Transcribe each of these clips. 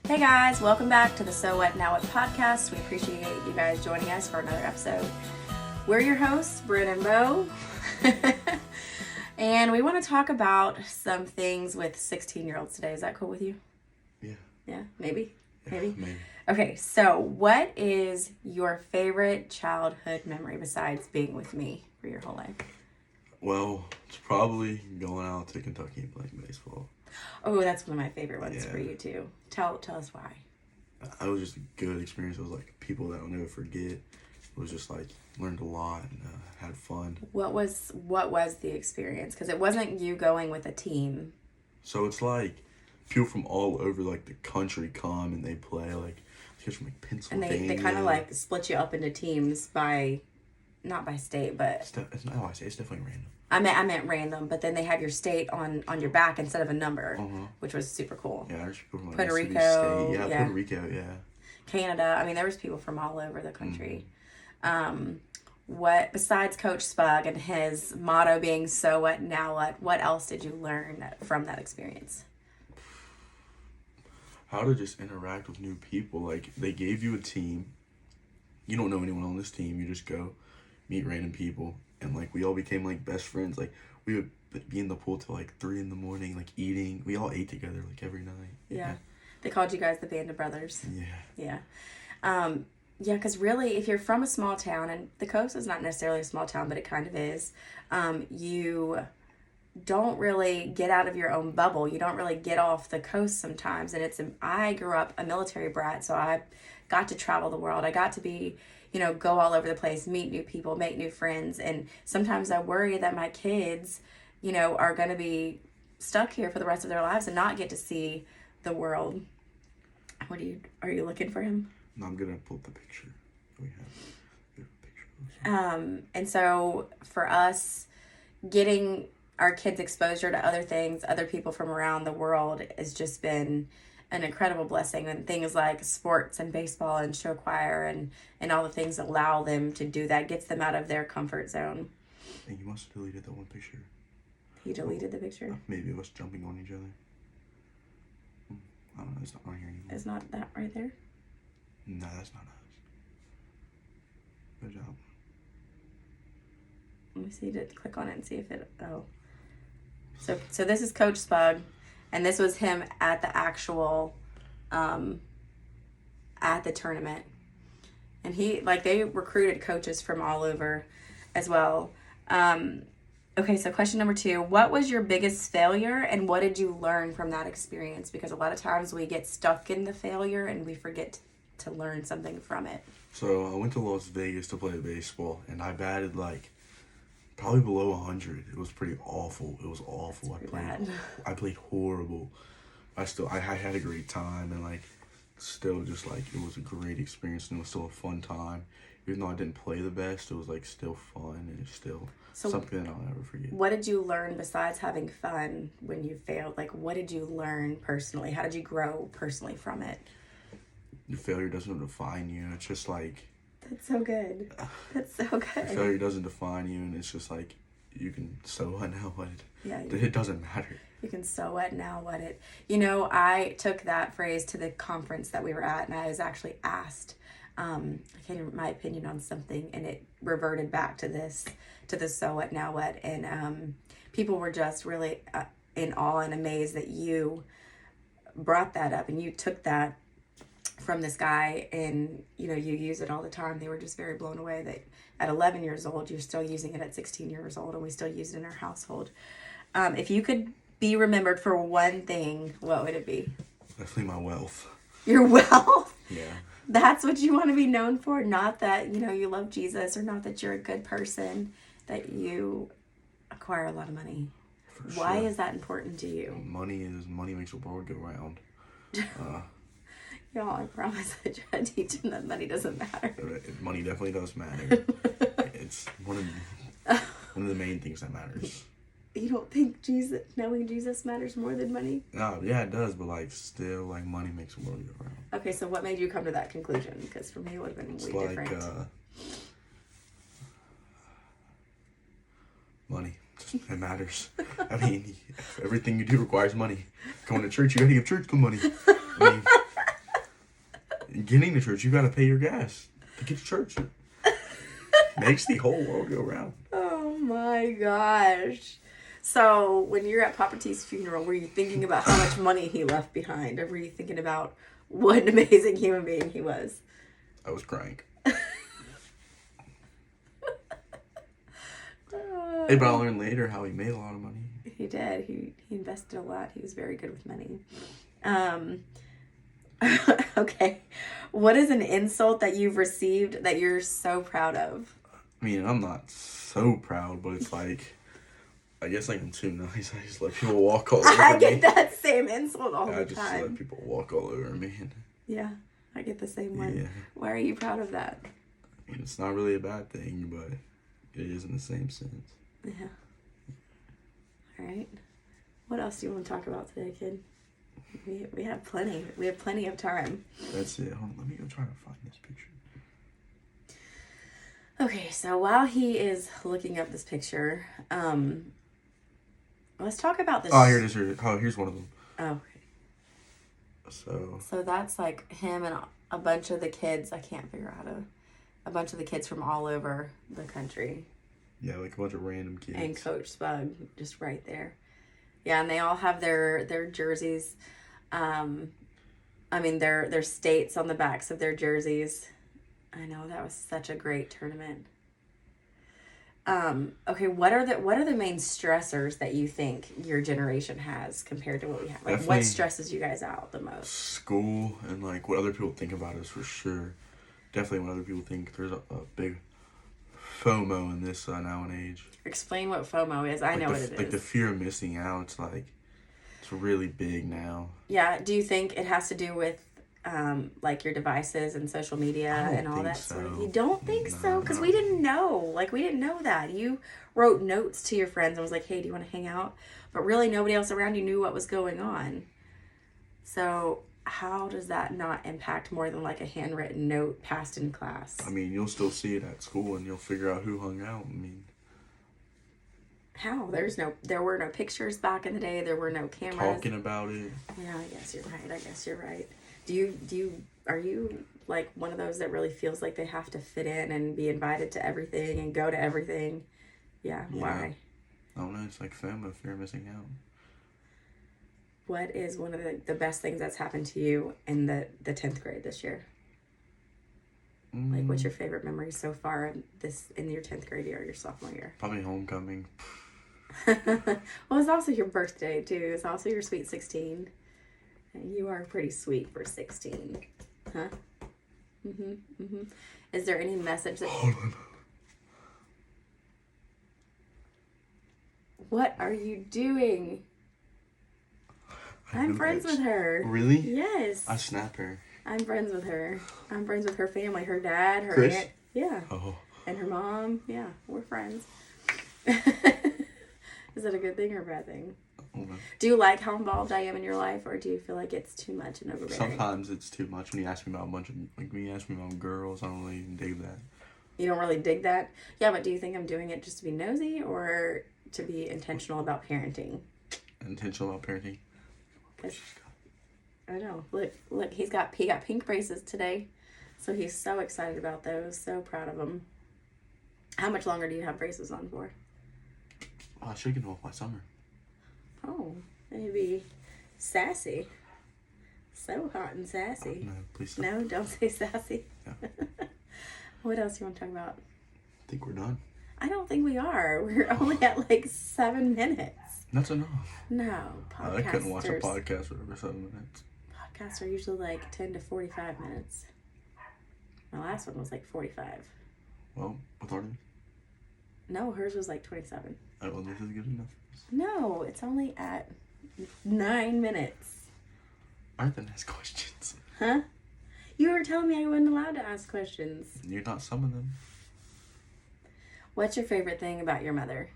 Hey guys, welcome back to the So What Now What podcast. We appreciate you guys joining us for another episode. We're your hosts, Bryn and Bo, and we want to talk about some things with 16-year-olds today. Is that cool with you? Yeah. Yeah, maybe? Yeah, maybe. Okay, so what is your favorite childhood memory besides being with me for your whole life? Well, it's probably going out to Kentucky and playing baseball. Oh, that's one of my favorite ones Yeah. for you too. Tell us why. It was just a good experience. It was like people that I'll never forget. It was just like learned a lot and had fun. What was the experience? Because it wasn't you going with a team. So it's like people from all over like the country come and they play like kids from like And Pennsylvania. they kind of like split you up into teams by, not by state, but It's not how I say it's definitely random. I meant random. But then they have your state on your back instead of a number, which was super cool. Yeah, there's people from like Puerto Mississippi Rico, State. yeah. Puerto Rico, yeah. Canada. I mean, there was people from all over the country. What besides Coach Spug and his motto being "So what, now what"? What else did you learn from that experience? How to just interact with new people. Like, they gave you a team. You don't know anyone on this team. You just go meet random people. And, like, we all became, like, best friends. Like, we would be in the pool till, like, 3 in the morning, like, eating. We all ate together, like, every night. Yeah. They called you guys the Band of Brothers. Yeah. Yeah. Yeah, because really, if you're from a small town, and the coast is not necessarily a small town, but it kind of is, you don't really get out of your own bubble. You don't really get off the coast sometimes. And I grew up a military brat, so I got to travel the world. I got to be, go all over the place, meet new people, make new friends. And sometimes I worry that my kids, are going to be stuck here for the rest of their lives and not get to see the world. Are you looking for him? No, I'm going to pull up the picture. We have a picture. And so for us, getting our kids exposure to other things, other people from around the world has just been an incredible blessing. And things like sports and baseball and show choir and all the things allow them to do that, gets them out of their comfort zone. And you must have deleted that one picture. He deleted the picture? Maybe it was jumping on each other. I don't know. It's not on here anymore. It's not that right there? No, that's not us. Good job. Let me see, to click on it and see if it, So this is Coach Spug, and this was him at the actual, at the tournament. And they recruited coaches from all over as well. Okay, so question number 2, what was your biggest failure and what did you learn from that experience? Because a lot of times we get stuck in the failure and we forget to learn something from it. So I went to Las Vegas to play baseball, and I batted like probably below 100. It was pretty awful. It was awful. I played horrible. I had a great time, and like still just like it was a great experience, and it was still a fun time. Even though I didn't play the best, it was like still fun, and it's still something that I'll never forget. What did you learn besides having fun when you failed? Like, what did you learn personally? How did you grow personally from it? Your failure doesn't define you. It's just like... That's so good. That's so good. Your failure doesn't define you, and it's just like, you can so what now what it. Yeah. It doesn't matter. You can so what now what it. I took that phrase to the conference that we were at, and I was actually asked, my opinion on something, and it reverted back to the so what now what, and people were just really in awe and amazed that you brought that up and you took that from this guy, and you use it all the time. They were just very blown away that at 11 years old you're still using it at 16 years old, and we still use it in our household. If you could be remembered for one thing, what would it be? Definitely my wealth. Your wealth? Yeah. That's what you want to be known for? Not that you love Jesus, or not that you're a good person, that you acquire a lot of money. Why is that important to you? Money makes the world go round. Y'all, I promise I try to teach him that money doesn't matter. Money definitely does matter. It's one of the main things that matters. You don't think knowing Jesus matters more than money? No, yeah, it does, but still, money makes the world go round. Okay, so what made you come to that conclusion? Because for me, it would have been way different. Money. It matters. I mean, everything you do requires money. Going to church, you gotta give church money. I mean, getting to church, you got to pay your gas to get to church. Makes the whole world go round. Oh my gosh. So when you're at Papa T's funeral, were you thinking about how much money he left behind? Or were you thinking about what an amazing human being he was? I was crying. Hey, but I learned later how he made a lot of money. He did. He invested a lot. He was very good with money. Okay. What is an insult that you've received that you're so proud of? I mean, I'm not so proud, but it's like, I guess like I'm too nice. I just let people walk all over me. I get that same insult all the time. I just let people walk all over me. Yeah, I get the same one. Yeah. Why are you proud of that? I mean, it's not really a bad thing, but it is in the same sense. Yeah. All right. What else do you want to talk about today, kid? We have plenty. We have plenty of time. That's it. Hold on, let me go try to find this picture. Okay, so while he is looking up this picture, let's talk about this. Oh, here it is. Here's one of them. Oh. So that's like him and a bunch of the kids. I can't figure out a bunch of the kids from all over the country. Yeah, like a bunch of random kids. And Coach Spug just right there. Yeah, and they all have their jerseys. I mean their states on the backs of their jerseys. I know, that was such a great tournament. Okay, what are the main stressors that you think your generation has compared to what we have? Like, Definitely what stresses you guys out the most? School and like what other people think about us, for sure. Definitely what other people think. There's a big FOMO in this now and age. Explain what FOMO is. I know what it is. Like the fear of missing out. It's like, it's really big now. Yeah. Do you think it has to do with like your devices and social media and all that sort of? You don't think so? Because we didn't know. Like, we didn't know that. You wrote notes to your friends and was like, hey, do you want to hang out? But really nobody else around you knew what was going on. So how does that not impact more than like a handwritten note passed in class? I mean, you'll still see it at school and you'll figure out who hung out. I mean, how? There were no pictures back in the day. There were no cameras. Talking about it. Yeah, I guess you're right. Are you like one of those that really feels like they have to fit in and be invited to everything and go to everything? Yeah. Why? I don't know. It's like FOMO, fear of missing out. What is one of the best things that's happened to you in the 10th grade this year? Like, what's your favorite memory so far in your 10th grade year, your sophomore year? Probably homecoming. Well, it's also your birthday too. It's also your sweet 16. And you are pretty sweet for 16, huh? Is there any message that? Hold on. What are you doing? I'm friends with her. Really? Yes. I snap her. I'm friends with her. I'm friends with her family. Her dad, her Chris? aunt. Yeah. Oh. And her mom. Yeah, we're friends. Is that a good thing or a bad thing? Okay. Do you like how involved I am in your life, or do you feel like it's too much and overbearing? Sometimes it's too much. When you ask me about when you ask me about girls, I don't really even dig that. You don't really dig that? Yeah, but do you think I'm doing it just to be nosy or to be intentional about parenting? Intentional about parenting? I know. Look, he got pink braces today. So he's so excited about those. So proud of him. How much longer do you have braces on for? Oh, I should get them off by summer. Oh, maybe sassy. So hot and sassy. No, please stop. No, don't say sassy. No. What else do you want to talk about? I think we're done. I don't think we are. We're only at like 7 minutes. That's enough. No, I couldn't watch a podcast for over 7 minutes. Podcasts are usually like 10 to 45 minutes. My last one was like 45. Well, with ours? No, hers was like 27. Oh, well, this is good enough. No, it's only at 9 minutes. Aren't the next questions? Huh? You were telling me I wasn't allowed to ask questions. You're not some of them. What's your favorite thing about your mother?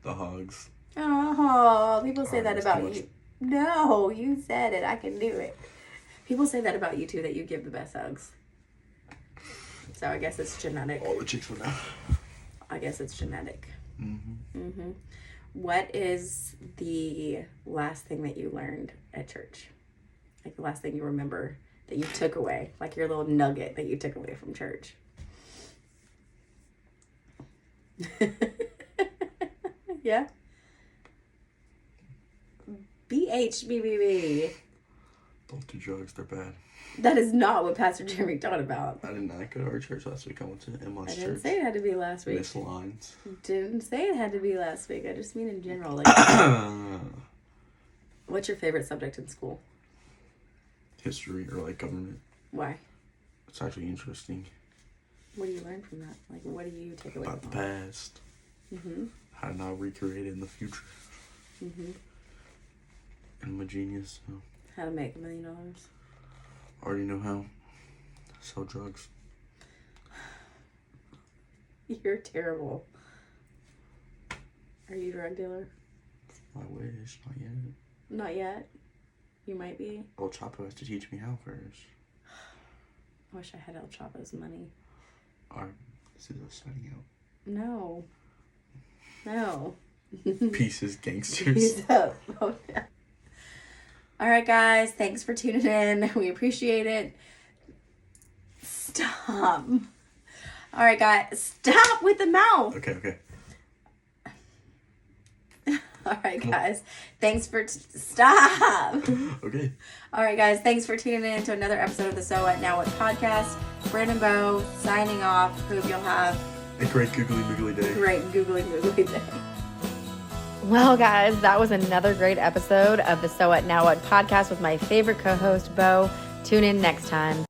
The hugs. Oh, people say that about you. No, you said it. I can do it. People say that about you too, that you give the best hugs. So I guess it's genetic. All the chicks would know. I guess it's genetic. Mm-hmm. What is the last thing that you learned at church? Like the last thing you remember that you took away, like your little nugget that you took away from church. Yeah. BHBBB. Don't do drugs, they're bad. That is not what Pastor Jeremy taught about. I did not go to our church last week. I went to Emma's church. I didn't say it had to be last week. Miss Lines. Didn't say it had to be last week. I just mean in general. Like, what's your favorite subject in school? History or like government. Why? It's actually interesting. What do you learn from that? Like, what do you take away about from the that? past? Mm-hmm. How to not recreate it in the future. Mm-hmm. And I'm a genius. So. How to make $1 million. Already know how. Sell drugs. You're terrible. Are you a drug dealer? I wish. Not yet. Not yet. You might be. El Chapo has to teach me how first. I wish I had El Chapo's money. Alright. This is us signing out. No. No. Pieces, gangsters. Peace up. Oh, yeah. All right, guys. Thanks for tuning in. We appreciate it. Stop. All right, guys. Stop with the mouth. Okay. All right, guys. Thanks for... Stop. Okay. All right, guys. Thanks for tuning in to another episode of the So What Now What podcast. Brandon Bowe signing off. Hope you'll have a great googly moogly day. Great googly moogly day. Well, guys, that was another great episode of the So What Now What podcast with my favorite co-host, Bo. Tune in next time.